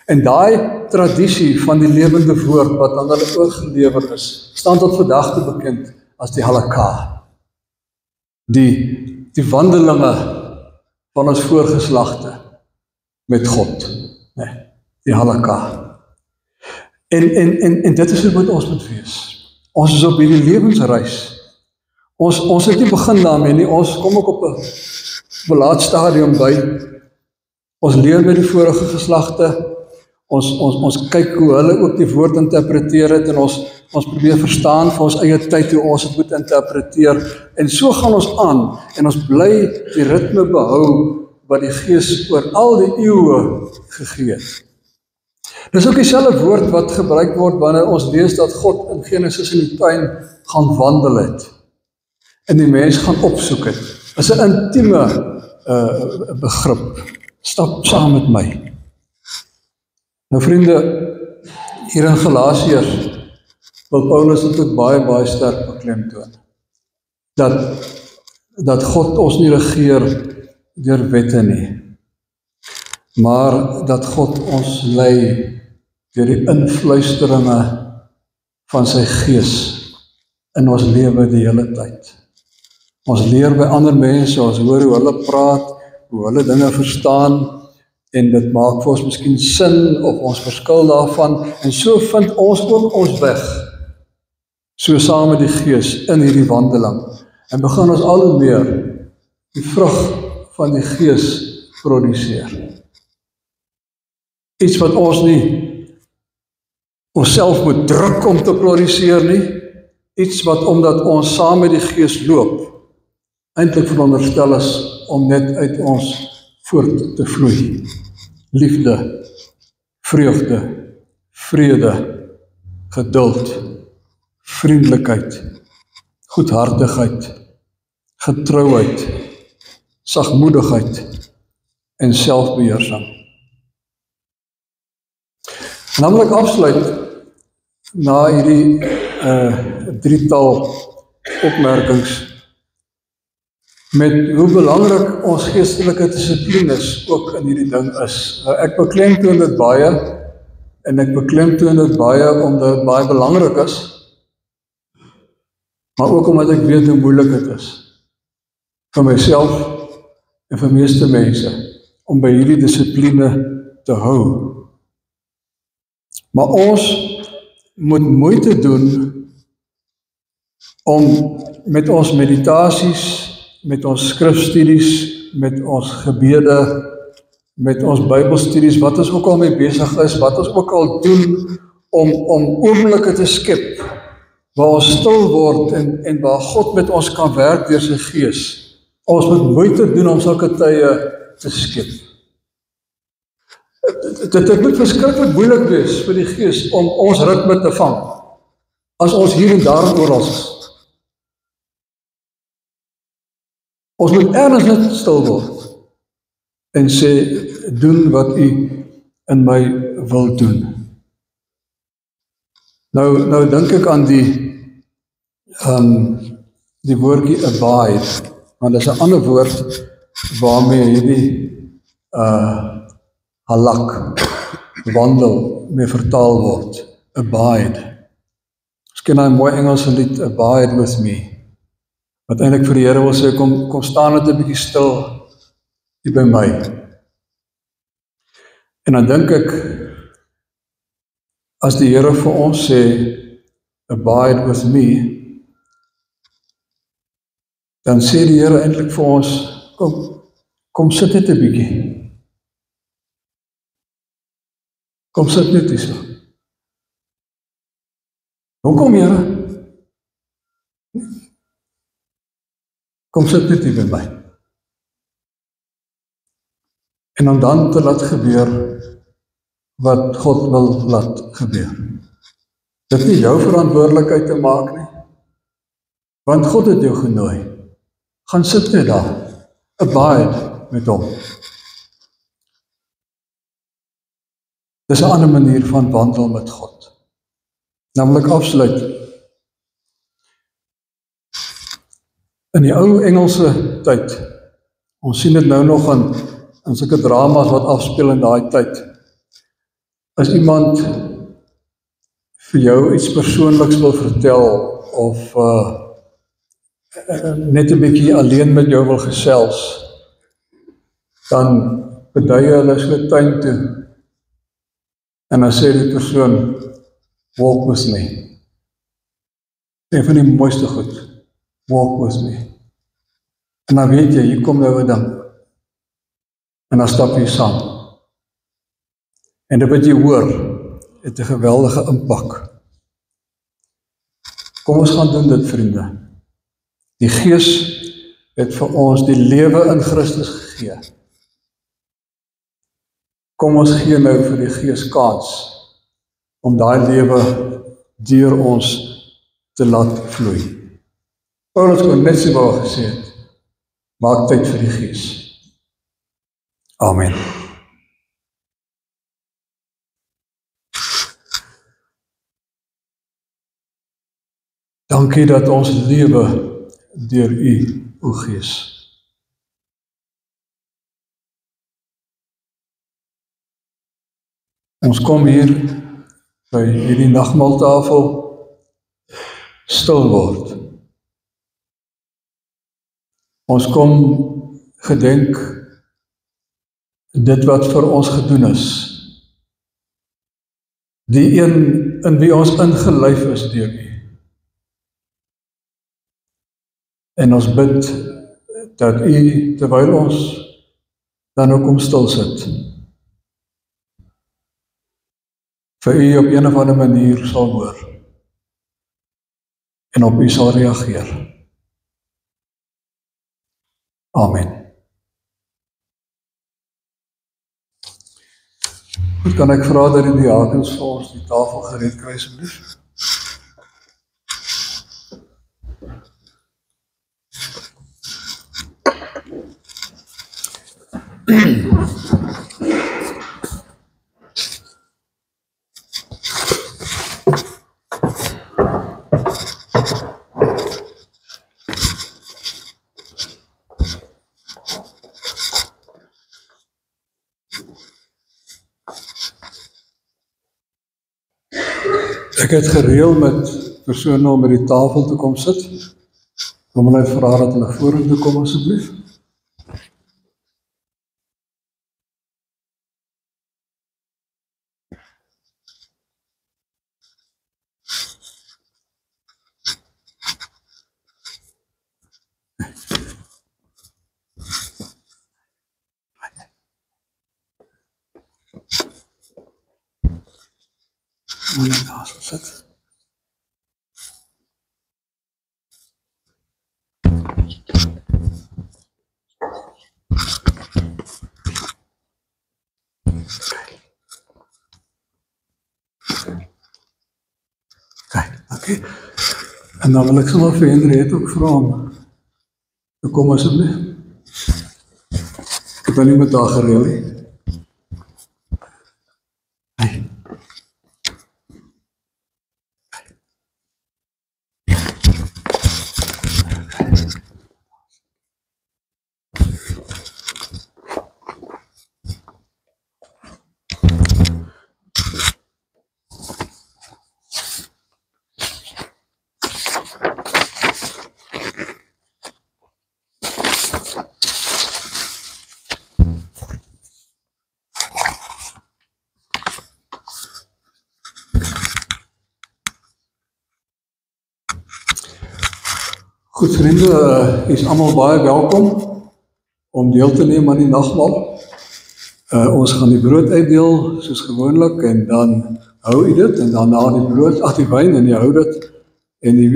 En daai tradisie van die lewende woord wat aan hulle oorgelewer is, staan tot vandag te bekend as die halakha. Die wandelinge van ons voorgeslagte met God. Nee, die halakha. En dit is wat ons moet wees. Ons is op hierdie lewensreis. Ons het nie begin daarmee nie, ons kom ook op 'n laat stadium by. Ons leer met die vorige geslagte, ons kyk hoe hulle ook die woord interpreteer het, en ons probeer verstaan vir ons eie tyd hoe ons het moet interpreteer, en so gaan ons aan, en ons bly die ritme behou wat die Gees oor al die eeue gegee het. Dis ook dieselfde woord wat gebruik word wanneer ons lees dat God in Genesis in die tuin gaan wandel het, en die mens gaan opsoek het. Dis 'n intieme begrip. Stap saam met my. Nou vriende, hier in Galasiërs wil Paulus dit ook baie sterk beklemtoon. Dat God ons nie regeer deur wette nie, maar dat God ons lei deur die influisteringe van sy Gees in ons lewe die hele tyd. Ons leer by ander mense, ons hoor hoe hulle praat, hoe hulle dinge verstaan, en dit maak vir ons miskien sin, of ons verskil daarvan, en so vind ons ook ons weg, so saam met die Gees in hierdie wandeling, en begin ons al hoe meer die vrug van die Gees produseer. Iets wat ons nie onsself moet druk om te produseer nie, iets wat omdat ons saam met die Gees loop, eintlik veronderstel is om net uit ons voort te vloei. Liefde, vreugde, vrede, geduld, vriendelikheid, goedhartigheid, getrouheid, sagmoedigheid en selfbeheersing. En dan wil ek afsluit na hierdie drietal opmerkings met hoe belangrik ons geestelike dissipline ook in hierdie ding is. Ek beklemtoon dit baie, en ek beklemtoon dit baie omdat dit baie belangrik is, maar ook omdat ek weet hoe moeilik dit is vir myself en vir meeste mense om by hierdie dissipline te hou. Maar ons moet moeite doen om met ons meditasies, met ons skrifstudies, met ons gebede, met ons Bybelstudies, wat ons ook al mee besig is, wat ons ook al doen, om oomblikke te skep, waar ons stil word en waar God met ons kan werk deur sy Gees, Ons moet moeite doen om sulke tye te skep. Dit moet verskriklik moeilik wees vir die Gees om ons ritme te vang, as ons hier en daar en oral is. Ons moet ergens net stil word en sê, doen wat U in my wil doen. Nou dink ek aan die woordjie abide, want dit is 'n ander woord waarmee hierdie halak, wandel, mee vertaal word. Abide. Ons ken daai mooi Engelse lied, Abide with me, wat eintlik vir die Here wil sê, kom staan net 'n bietjie stil hier by my. En dan dink ek, as die Here vir ons sê, abide with me, dan sê die Here eintlik vir ons, kom sit net 'n bietjie. Kom sit net hier so. Hoekom, Here? Kom sit net hier by my. En om dan te laat gebeur wat God wil laat gebeur. Dit is nie jou verantwoordelikheid te maak nie, want God het jou genooi. Gaan sit net daar, abide met hom. Dis 'n ander manier van wandel met God. Nou wil ek afsluit. In die ou Engelse tyd, ons sien dit nou nog in sulke dramas wat afspeel in daai tyd, as iemand vir jou iets persoonliks wil vertel, of net 'n bietjie alleen met jou wil gesels, dan beduie hulle so tuin toe, en dan sê die persoon, walk with me. Een van die mooiste goed, walk with me. En dan weet jy, hier kom nou 'n ding, en dan stap jy saam. En dit wat jy hoor, het 'n geweldige impak. Kom ons gaan doen dit, vriende. Die Gees het vir ons die lewe in Christus gegee. Kom ons gee nou vir die Gees kans om daai lewe deur ons te laat vloei. Paulus kon net so wou gesê het, maak tyd vir die Gees. Amen. Dankie dat ons lewe deur U, o Gees. Ons kom hier by hierdie nagmaaltafel stil word. Ons kom gedenk dit wat vir ons gedoen is. Die een in wie ons ingelyf is deur U. En ons bid dat U, terwyl ons dan ook kom stil sit, vir U op een of ander manier sal hoor en op U sal reageer. Amen. Goed, kan ek vra dat die diakens vir ons die tafel gereed kry asseblief? Ek het gereël met persone om by die tafel te kom sit. Kom hulle vra dat hulle vorentoe kom asseblief. Moet net daar so sit. En dan wil ek sommer vir Henriette ook vra om te kom asseblief. Ek het nou nie met haar gereël nie. Goed vriende, is allemaal baie welkom om deel te neem aan die nagmaal. Ons gaan die brood uitdeel soos gewoonlik en dan hou u dit en dan na die brood, die wyn en jy hou dit en die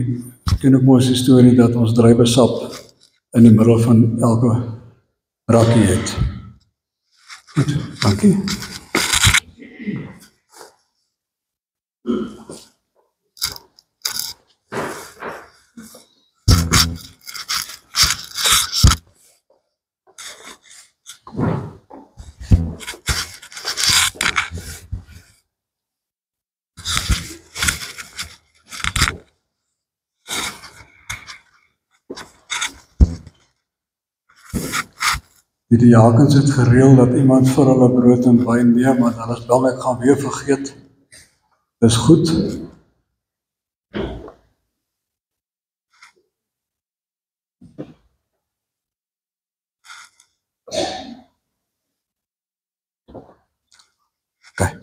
ken ook mooi die storie dat ons druiwesap in die middel van elke rakkie het. Goed, dankie. Die diakens het gereël dat iemand vir hulle brood en wyn neem, maar hulle is bang ek gaan weer vergeet. Dis goed. Okay.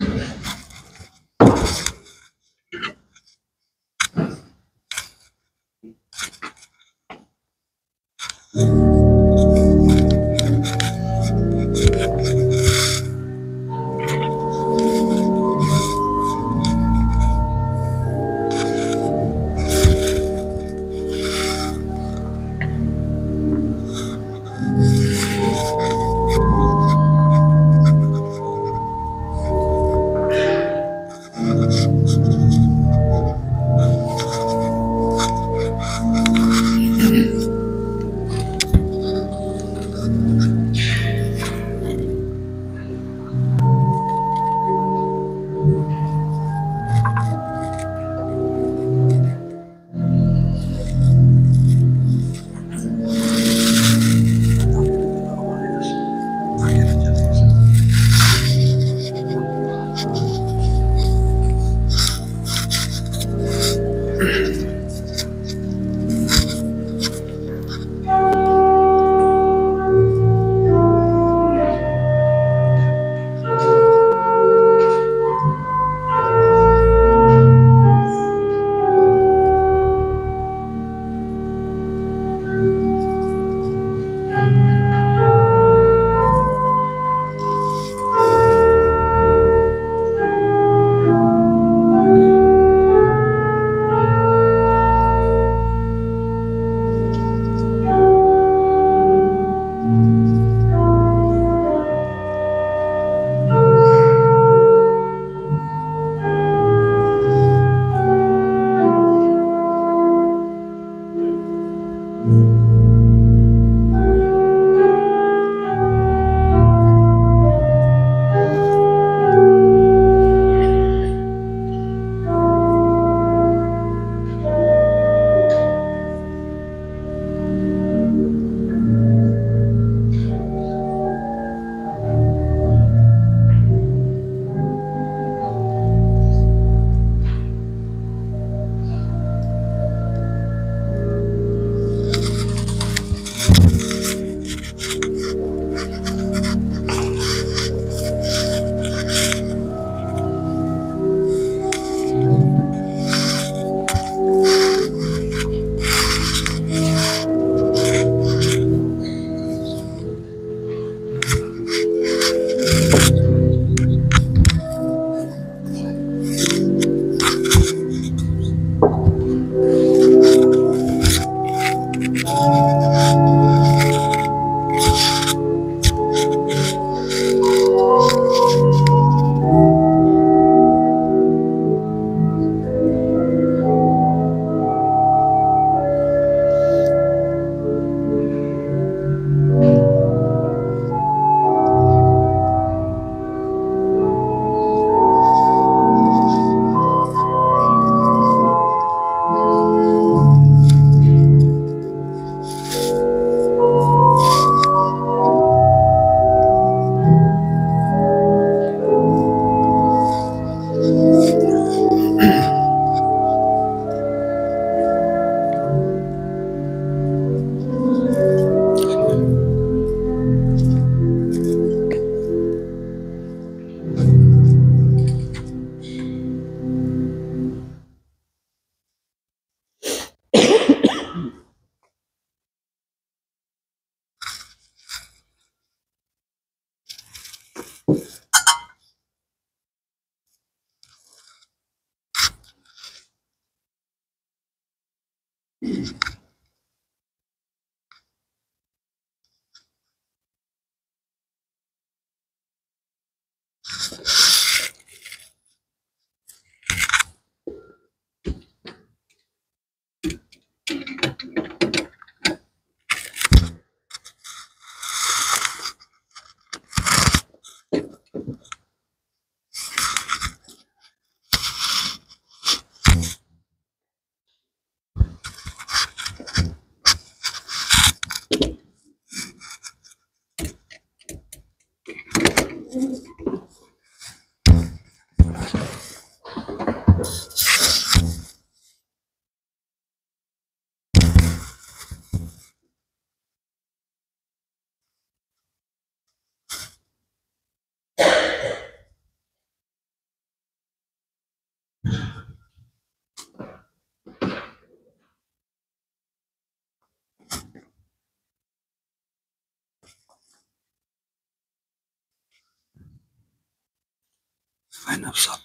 Wyn of sap.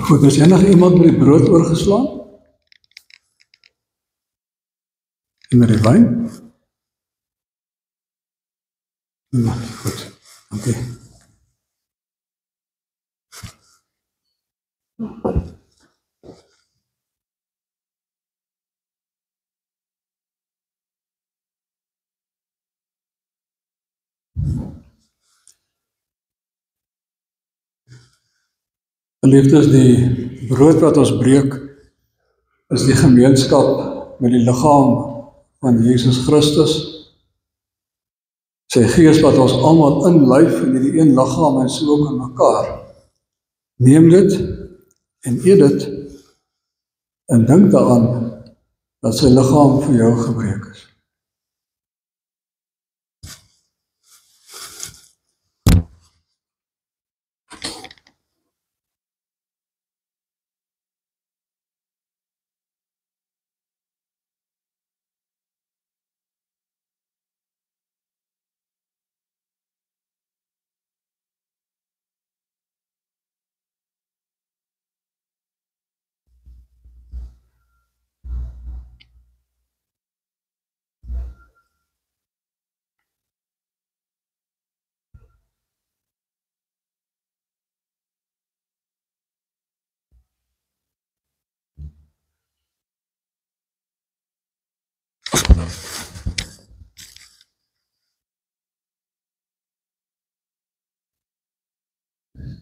Goed, is enige iemand met die brood oorgeslaan? En met die wyn? Ja, goed, dankie. Geliefdes, die brood wat ons breek, is die gemeenskap met die liggaam van Jesus Christus. Sy gees wat ons almal inlyf in hierdie een liggaam en so ook in mekaar. Neem dit en eet dit en dink daaraan dat sy liggaam vir jou gebreek is.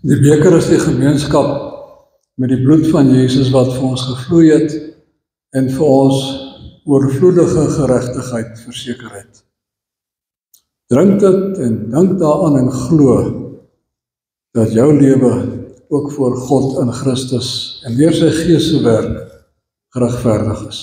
Die beker is die gemeenskap met die bloed van Jesus wat vir ons gevloei het en vir ons oorvloedige geregtigheid verseker het. Drink dit en dink daaraan en glo dat jou lewe ook voor God in Christus en deur sy Gees se werk geregverdig is.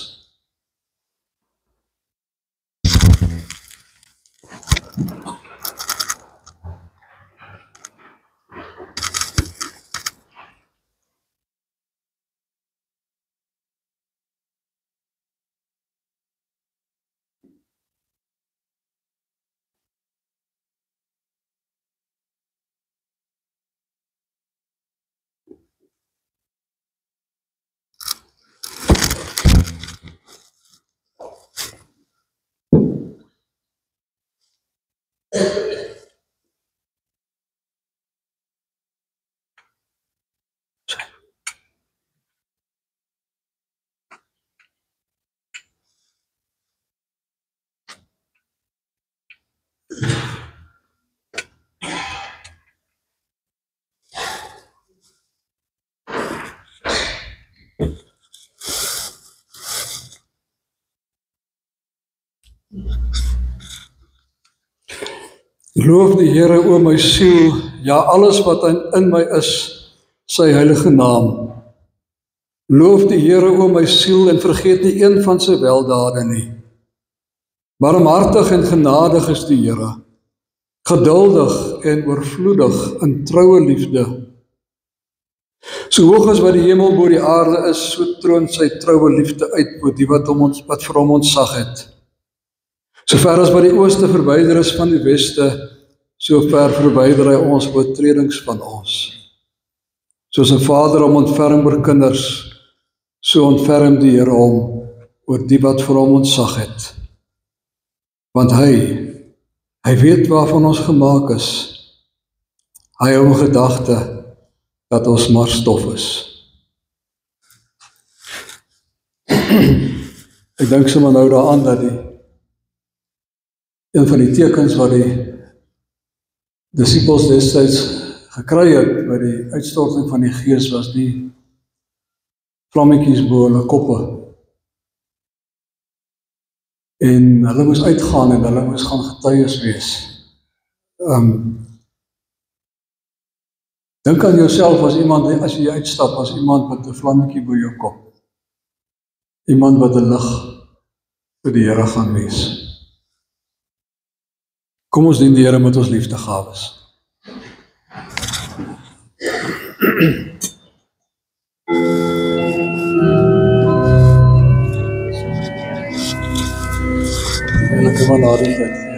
Loof die Here, o my siel, ja alles wat in my is, sy heilige naam. Loof die Here, o my siel, en vergeet nie een van sy weldade nie. Barmhartig en genadig is die Here, geduldig en oorvloedig in troue liefde. So hoog as wat die hemel bo die aarde is, so troon sy troue liefde uit oor die wat vir hom ontzag het. So ver as wat die ooste verwyder is van die weste, so ver verwyder hy ons oortredings van ons. Soos 'n vader hom ontferm oor kinders, so ontferm die Here hom oor die wat vir hom ontzag het. Want hy weet waarvan ons gemaak is. Hy hou in gedagte dat ons maar stof is. Ek dink sommer nou daaraan dat een van die tekens wat die disippels destyds gekry het by die uitstorting van die Gees was die vlammetjies bo hulle koppe. En hulle moes uitgaan en hulle moes gaan getuies wees. Dink aan jouself as iemand, as jy uitstap, as iemand met 'n vlammetjie bo jou kop. Iemand wat 'n lig vir die Here gaan wees. Kom ons dien die Here met ons liefdegawes. En ek wil nader tyd gee.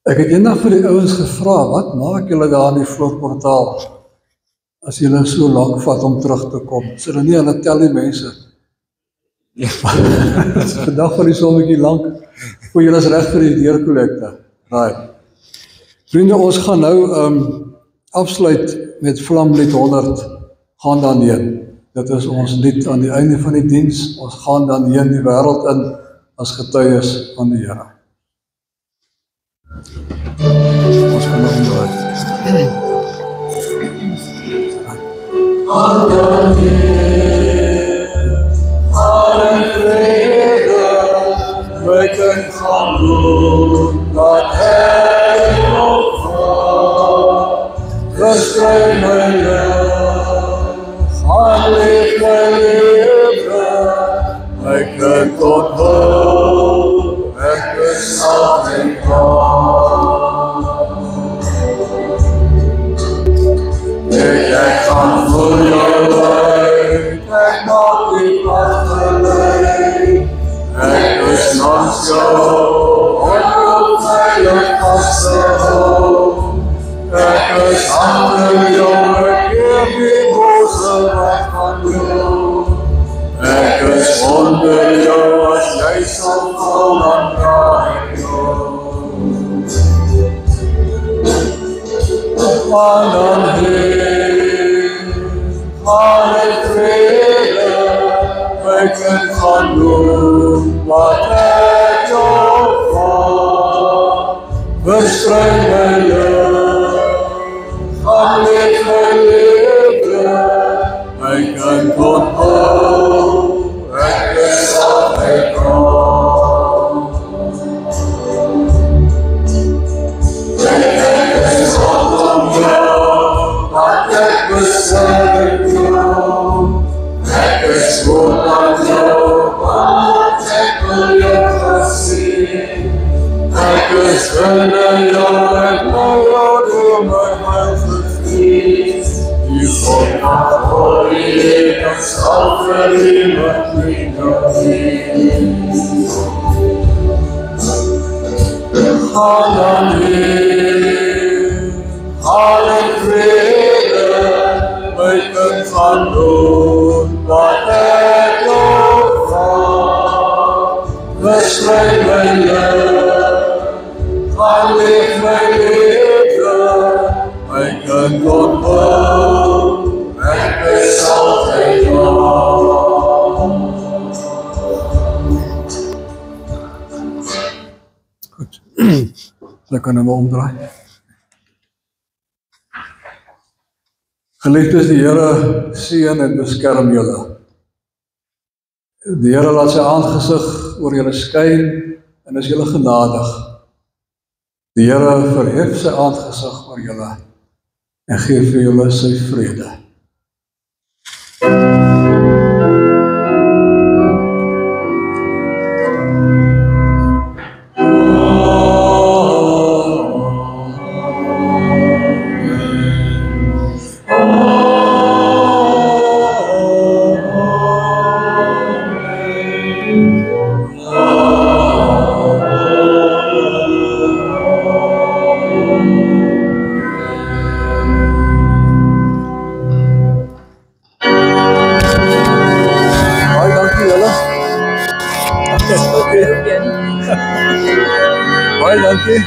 Ek het eendag vir die ouens gevra, wat maak julle daar in die voorportaal as julle so lank vat om terug te kom? So dan nie, hulle tel die mense. Vandag van die sommetjie lank, voor julle is reg vir die deurkollekte. Right. Vriende, ons gaan nou afsluit met Vlamlied 100, gaan dan heen. Dit is ons lied aan die einde van die diens, ons gaan dan heen die wêreld in as getuies van die Here. Ons kan nog nooit. We kunnen gaan doen wat hij nog vraagt. Verstrui mijn leven, gaan leef mijn leven. Ik kan tot hoop, ik ben altijd gaan. weg van jou. Ek is onder jou as jy sal val dan draai jou. Maar dan heen, gaan ek vrede, ek kan gaan doen wat ek jou vraag. Verspreid my love, gaan leef my liefde, ek kan onthou, ek is altyd trouw. Ek is rondom jou, want ek besluit jou. Ek is goed aan jou, want ek wil jou gesien. Ek is binnen jou, ek wil jou door my hart verkies. Die God mag voor die leven sal vir iemand nie verkies. Gaan dan heen, gaan in vrede, my kind gaan doen wat ek jou vraag. Verspreid my lief, gaan leef my liefde, my kind onthou, ek is altyd trouw. Goed, dan kan hem omdraai. Geliefdes, die Here seën en beskerm julle. Die Here laat sy aangesig oor julle skyn en is julle genadig. Die Here verhef sy aangesig oor julle en gee vir julle sy vrede. Baie dankie.